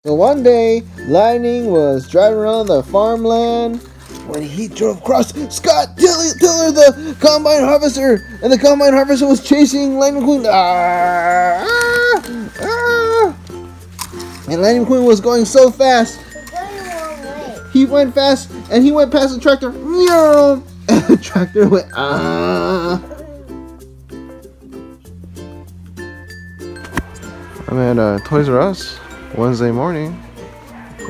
So one day, Lightning was driving around the farmland when he drove across Scott Tiller, the combine harvester, and the combine harvester was chasing Lightning McQueen. And Lightning McQueen was going so fast. He went fast, and he went past the tractor. And the tractor went I'm at Toys R Us Wednesday morning.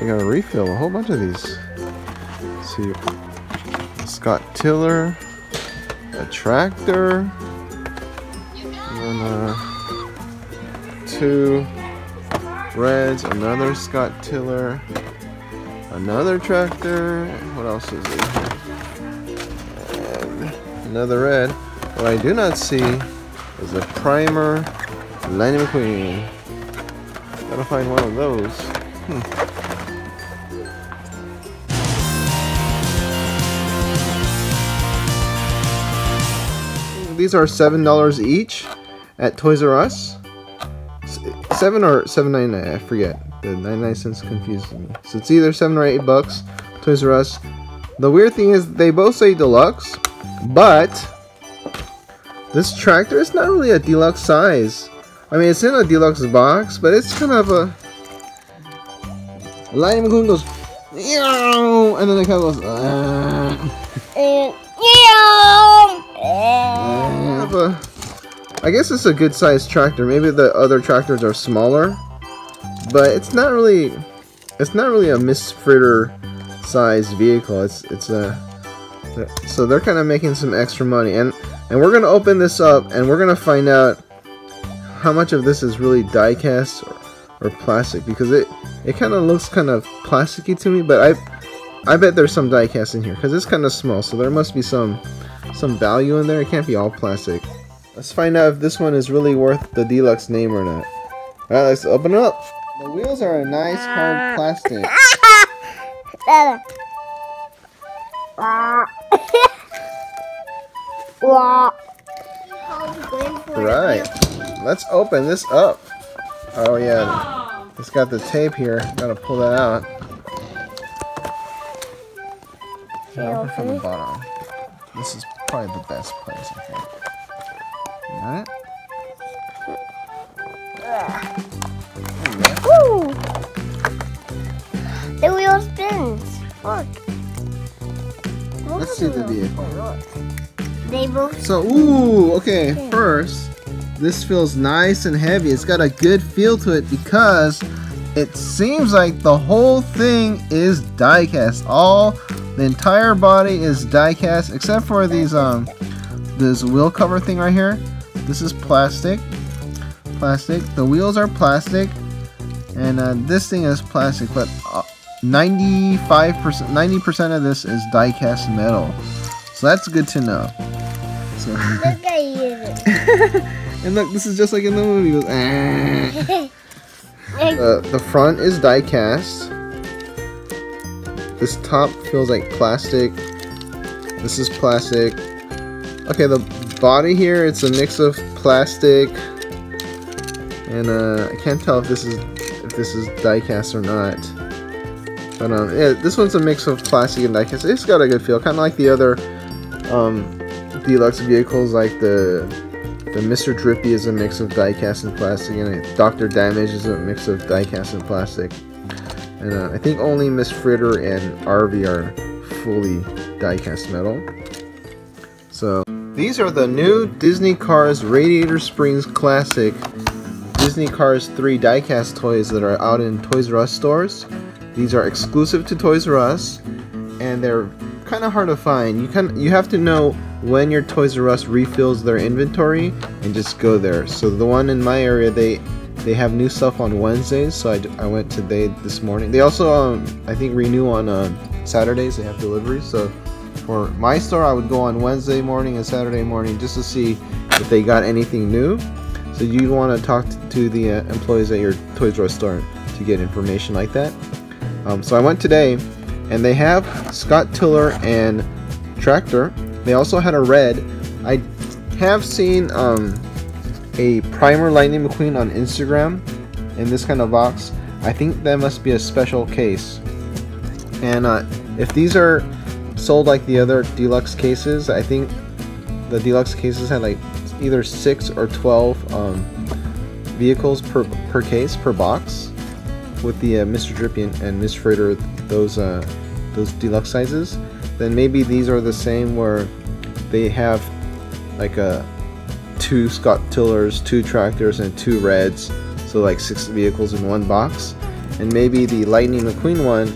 We got a refill, a whole bunch of these. Let's see, Scott Tiller, a tractor, and two reds, another Scott Tiller, another tractor. What else is in here? And another red. What I do not see is a primer Lightning McQueen. Gotta find one of those. These are $7 each at Toys R Us. 7 or $7.99, I forget. The 99 cents confuses me. So it's either 7 or 8 bucks. Toys R Us. The weird thing is they both say deluxe, but this tractor is not really a deluxe size. I mean, it's in a deluxe box, but it's kind of a... Lightning McQueen goes... And then it kind of goes... I guess it's a good sized tractor. Maybe the other tractors are smaller, but it's not really a Miss Fritter sized vehicle. It's a... So they're kind of making some extra money, and we're gonna open this up, and we're gonna find out how much of this is really die cast or plastic, because it kind of looks kind of plasticky to me, but I bet there's some die cast in here because it's kind of small, so there must be some value in there. It can't be all plastic. Let's find out if this one is really worth the deluxe name or not. Alright, let's open it up. The wheels are a nice hard plastic. Right. Let's open this up. Oh yeah, it's got the tape here. Gotta pull that out. Open from the bottom. This is probably the best place, I think. Got it? Woo! The wheel spins. Look. Let's see the vehicle. They both. So, ooh, okay. First, this feels nice and heavy. It's got a good feel to it because it seems like the whole thing is die cast. The entire body is die cast except for these this wheel cover thing right here. This is plastic. The wheels are plastic, and this thing is plastic, but 90% of this is die cast metal. So that's good to know. So Look at you. And look, this is just like in the movie. It goes, the front is die cast. This top feels like plastic. This is plastic. Okay, the body here, it's a mix of plastic and I can't tell if this is die cast or not. But yeah, this one's a mix of plastic and die cast. It's got a good feel, kind of like the other deluxe vehicles, like the Mr. Drippy is a mix of die cast and plastic, and Dr. Damage is a mix of die cast and plastic. And I think only Miss Fritter and RV are fully die cast metal. So these are the new Disney Cars Radiator Springs Classic Disney Cars 3 die-cast toys that are out in Toys R Us stores. These are exclusive to Toys R Us, and they're kind of hard to find. You have to know when your Toys R Us refills their inventory and just go there. So the one in my area, they have new stuff on Wednesdays, so I went today this morning. They also I think renew on Saturdays. They have deliveries. So for my store, I would go on Wednesday morning and Saturday morning just to see if they got anything new. So you want to talk to the employees at your Toys R Us store to get information like that. So I went today, and they have Scott Tiller and Tractor. They also had a red. I have seen a primer Lightning McQueen on Instagram in this kind of box. I think that must be a special case. And if these are sold like the other deluxe cases, I think the deluxe cases had like either 6 or 12 vehicles per case, per box, with the Mr. Drippy and Miss Fritter, those deluxe sizes. Then maybe these are the same where they have like 2 Scott Tillers, 2 tractors, and 2 Reds, so like 6 vehicles in one box. And maybe the Lightning McQueen one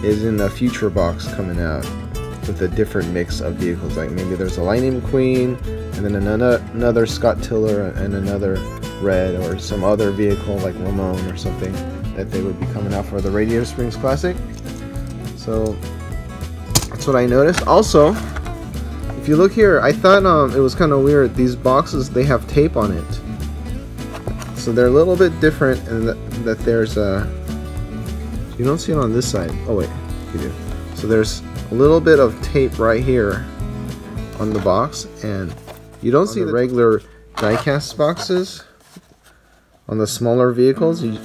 is in a future box coming out with a different mix of vehicles. Like maybe there's a Lightning McQueen and then another Scott Tiller and another Red, or some other vehicle like Ramon or something that they would be coming out for the Radiator Springs Classic. So that's what I noticed. Also, if you look here, I thought it was kind of weird. These boxes, they have tape on it, so they're a little bit different in that there's you don't see it on this side. Oh wait, you do. So there's a little bit of tape right here on the box, and you don't see the regular die-cast boxes on the smaller vehicles. And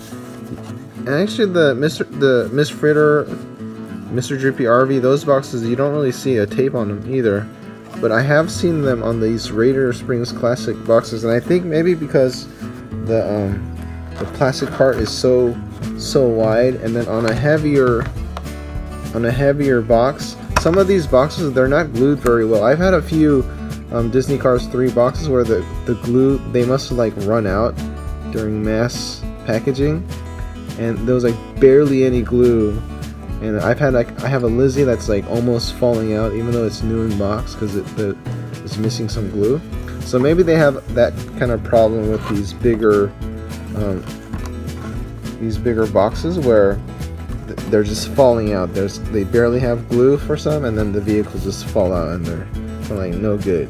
actually, the Miss Fritter, Mr. Drippy RV, those boxes, you don't really see a tape on them either. But I have seen them on these Radiator Springs Classic boxes, and I think maybe because the plastic part is so wide, and then on a heavier box, some of these boxes, they're not glued very well. I've had a few Disney Cars 3 boxes where the glue, they must have like run out during mass packaging, and there was like barely any glue. And I have a Lizzie that's like almost falling out even though it's new in box because it's missing some glue. So maybe they have that kind of problem with these bigger boxes where they're just falling out. They barely have glue for some, and then the vehicles just fall out and they're like no good.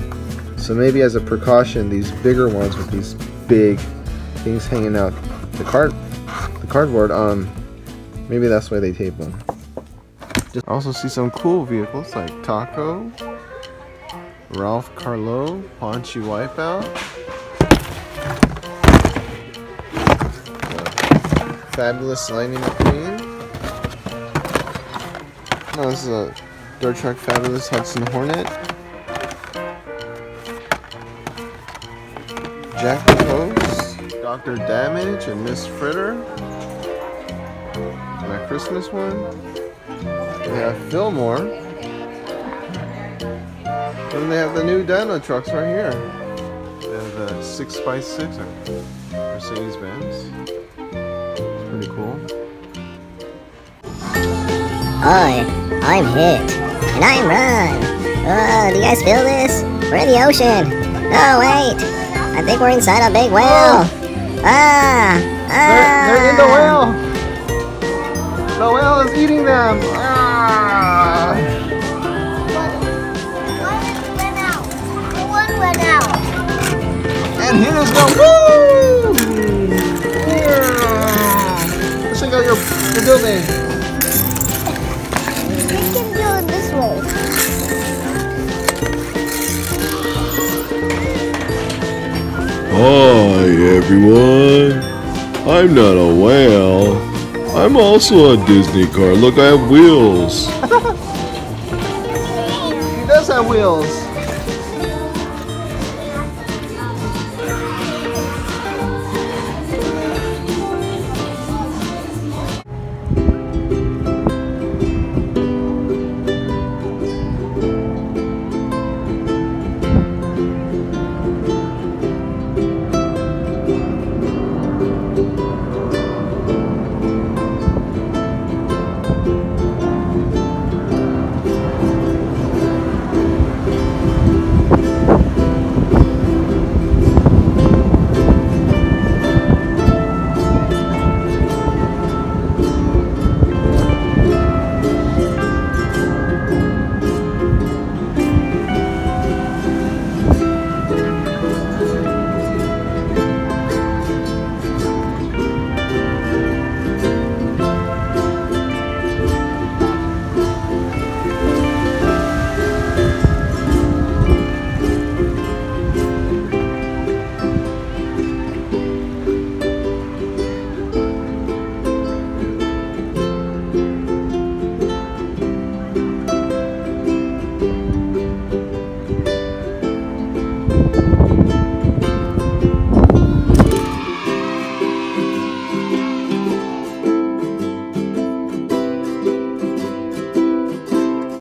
So maybe as a precaution, these bigger ones with these big things hanging out the cardboard, maybe that's why they tape them. I also see some cool vehicles like Taco, Ralph Carlo, Paunchy Wipeout, Fabulous Lightning McQueen. No, this is a Dirt Truck Fabulous Hudson Hornet, Jack the Host, Dr. Damage, and Miss Fritter. My Christmas one. We have Fillmore. And they have the new Dino trucks right here. They have the 6x6 Mercedes-Benz. It's pretty cool. Hi, I'm Hit. And I'm Run. Do you guys feel this? We're in the ocean. Oh, wait. I think we're inside a big whale. They're in the whale. The whale is eating them. One went out. And here is go. Woo! Yeah. Let's check out your building. We can do it this way. Hi everyone, I'm not a whale, I'm also a Disney car. Look, I have wheels. He does have wheels.